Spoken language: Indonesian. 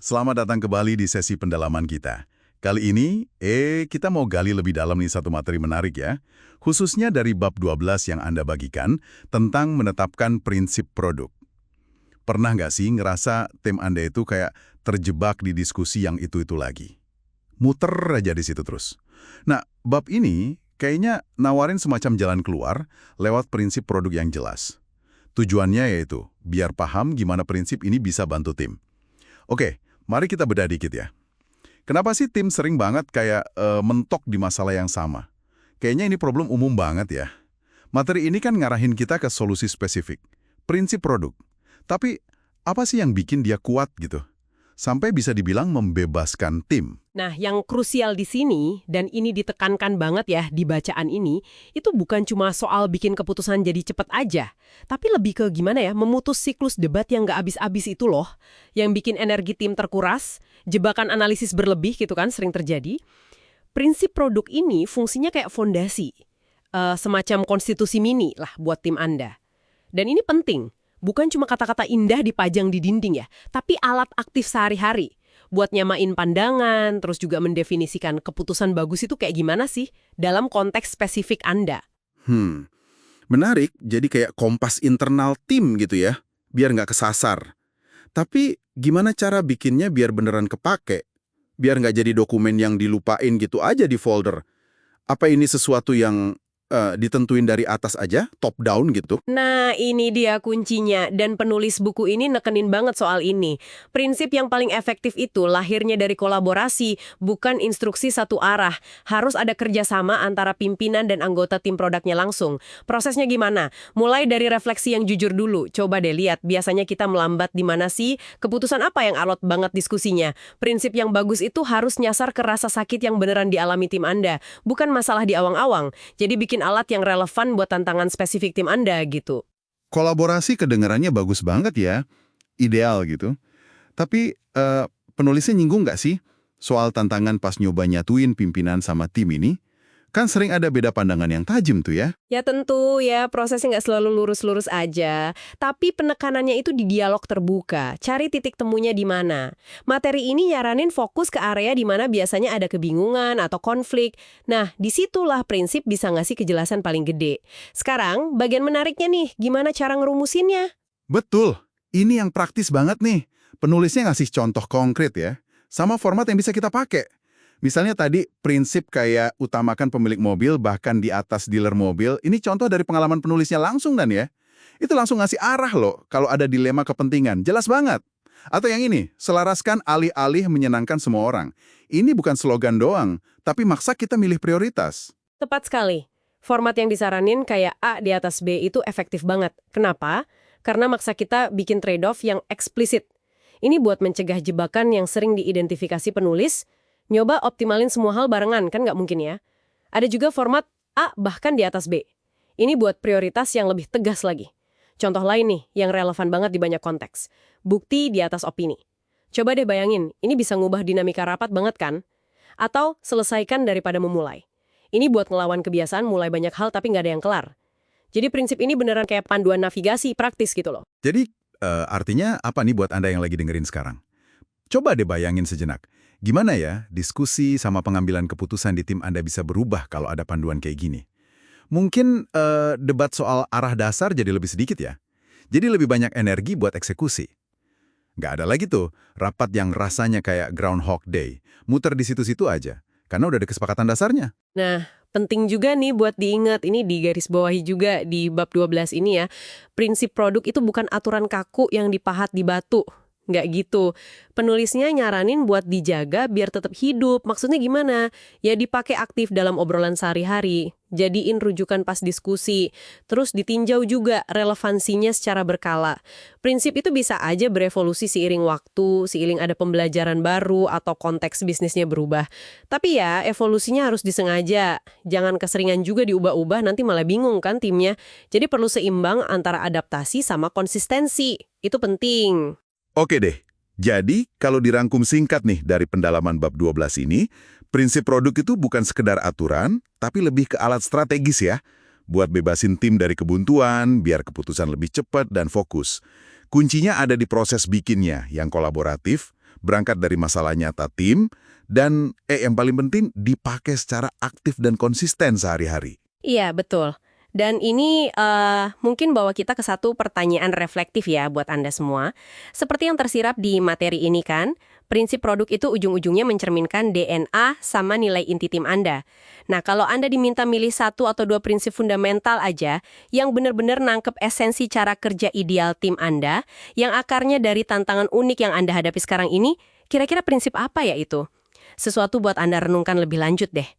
Selamat datang kembali di sesi pendalaman kita. Kali ini, kita mau gali lebih dalam nih satu materi menarik ya. Khususnya dari bab 12 yang Anda bagikan tentang menetapkan prinsip produk. Pernah nggak sih ngerasa tim Anda itu kayak terjebak di diskusi yang itu-itu lagi? Muter aja di situ terus. Nah, bab ini kayaknya nawarin semacam jalan keluar lewat prinsip produk yang jelas. Tujuannya yaitu biar paham gimana prinsip ini bisa bantu tim. Oke, mari kita bedah dikit ya. Kenapa sih tim sering banget kayak mentok di masalah yang sama? Kayaknya ini problem umum banget ya. Materi ini kan ngarahin kita ke solusi spesifik, prinsip produk. Tapi apa sih yang bikin dia kuat gitu? Sampai bisa dibilang membebaskan tim. Nah, yang krusial di sini, dan ini ditekankan banget ya di bacaan ini, itu bukan cuma soal bikin keputusan jadi cepet aja, tapi lebih ke gimana ya, memutus siklus debat yang nggak habis-habis itu loh, yang bikin energi tim terkuras, jebakan analisis berlebih gitu kan, sering terjadi. Prinsip produk ini fungsinya kayak fondasi, semacam konstitusi mini lah buat tim Anda. Dan ini penting. Bukan cuma kata-kata indah dipajang di dinding ya, tapi alat aktif sehari-hari. Buat nyamain pandangan, terus juga mendefinisikan keputusan bagus itu kayak gimana sih dalam konteks spesifik Anda. Menarik, jadi kayak kompas internal tim gitu ya, biar nggak kesasar. Tapi gimana cara bikinnya biar beneran kepake? Biar nggak jadi dokumen yang dilupain gitu aja di folder. Apa ini sesuatu yang ditentuin dari atas aja, top down gitu? Nah, ini dia kuncinya, dan penulis buku ini nekenin banget soal ini. Prinsip yang paling efektif itu lahirnya dari kolaborasi, bukan instruksi satu arah. Harus ada kerjasama antara pimpinan dan anggota tim produknya langsung. Prosesnya gimana? Mulai dari refleksi yang jujur dulu. Coba deh lihat, biasanya kita melambat di mana sih? Keputusan apa yang alot banget diskusinya? Prinsip yang bagus itu harus nyasar ke rasa sakit yang beneran dialami tim Anda, bukan masalah di awang-awang. Jadi bikin alat yang relevan buat tantangan spesifik tim Anda gitu. Kolaborasi kedengarannya bagus banget ya, ideal gitu. Tapi penulisnya nyinggung nggak sih soal tantangan pas nyoba nyatuin pimpinan sama tim ini? Kan sering ada beda pandangan yang tajam tuh ya. Ya tentu ya, prosesnya nggak selalu lurus-lurus aja. Tapi penekanannya itu di dialog terbuka, cari titik temunya di mana. Materi ini nyaranin fokus ke area di mana biasanya ada kebingungan atau konflik. Nah, disitulah prinsip bisa ngasih kejelasan paling gede. Sekarang, bagian menariknya nih, gimana cara ngerumusinnya? Betul, ini yang praktis banget nih. Penulisnya ngasih contoh konkret ya, sama format yang bisa kita pakai. Misalnya tadi prinsip kayak utamakan pemilik mobil bahkan di atas dealer mobil, ini contoh dari pengalaman penulisnya langsung dan ya. Itu langsung ngasih arah loh kalau ada dilema kepentingan, jelas banget. Atau yang ini, selaraskan alih-alih menyenangkan semua orang. Ini bukan slogan doang, tapi maksa kita milih prioritas. Tepat sekali. Format yang disaranin kayak A di atas B itu efektif banget. Kenapa? Karena maksa kita bikin trade-off yang eksplisit. Ini buat mencegah jebakan yang sering diidentifikasi penulis. Nyoba optimalin semua hal barengan, kan nggak mungkin ya. Ada juga format A bahkan di atas B. Ini buat prioritas yang lebih tegas lagi. Contoh lain nih, yang relevan banget di banyak konteks. Bukti di atas opini. Coba deh bayangin, ini bisa ngubah dinamika rapat banget kan? Atau selesaikan daripada memulai. Ini buat ngelawan kebiasaan mulai banyak hal tapi nggak ada yang kelar. Jadi prinsip ini beneran kayak panduan navigasi praktis gitu loh. Jadi, artinya apa nih buat Anda yang lagi dengerin sekarang? Coba deh bayangin sejenak. Gimana ya diskusi sama pengambilan keputusan di tim Anda bisa berubah kalau ada panduan kayak gini? Mungkin debat soal arah dasar jadi lebih sedikit ya. Jadi lebih banyak energi buat eksekusi. Nggak ada lagi tuh rapat yang rasanya kayak Groundhog Day. Muter di situ-situ aja. Karena udah ada kesepakatan dasarnya. Nah, penting juga nih buat diingat, ini di garis bawahi juga di bab 12 ini ya. Prinsip produk itu bukan aturan kaku yang dipahat di batu. Nggak gitu. Penulisnya nyaranin buat dijaga biar tetap hidup. Maksudnya gimana? Ya dipakai aktif dalam obrolan sehari-hari. Jadiin rujukan pas diskusi. Terus ditinjau juga relevansinya secara berkala. Prinsip itu bisa aja berevolusi seiring waktu, seiring ada pembelajaran baru atau konteks bisnisnya berubah. Tapi ya evolusinya harus disengaja. Jangan keseringan juga diubah-ubah, nanti malah bingung kan timnya. Jadi perlu seimbang antara adaptasi sama konsistensi. Itu penting. Oke deh, jadi kalau dirangkum singkat nih dari pendalaman bab 12 ini, prinsip produk itu bukan sekedar aturan, tapi lebih ke alat strategis ya, buat bebasin tim dari kebuntuan, biar keputusan lebih cepat dan fokus. Kuncinya ada di proses bikinnya yang kolaboratif, berangkat dari masalah nyata tim, dan yang paling penting dipakai secara aktif dan konsisten sehari-hari. Iya, betul. Dan ini mungkin bawa kita ke satu pertanyaan reflektif ya buat Anda semua. Seperti yang tersirap di materi ini kan, prinsip produk itu ujung-ujungnya mencerminkan DNA sama nilai inti tim Anda. Nah, kalau Anda diminta milih 1 atau 2 prinsip fundamental aja yang benar-benar nangkep esensi cara kerja ideal tim Anda, yang akarnya dari tantangan unik yang Anda hadapi sekarang ini, kira-kira prinsip apa ya itu? Sesuatu buat Anda renungkan lebih lanjut deh.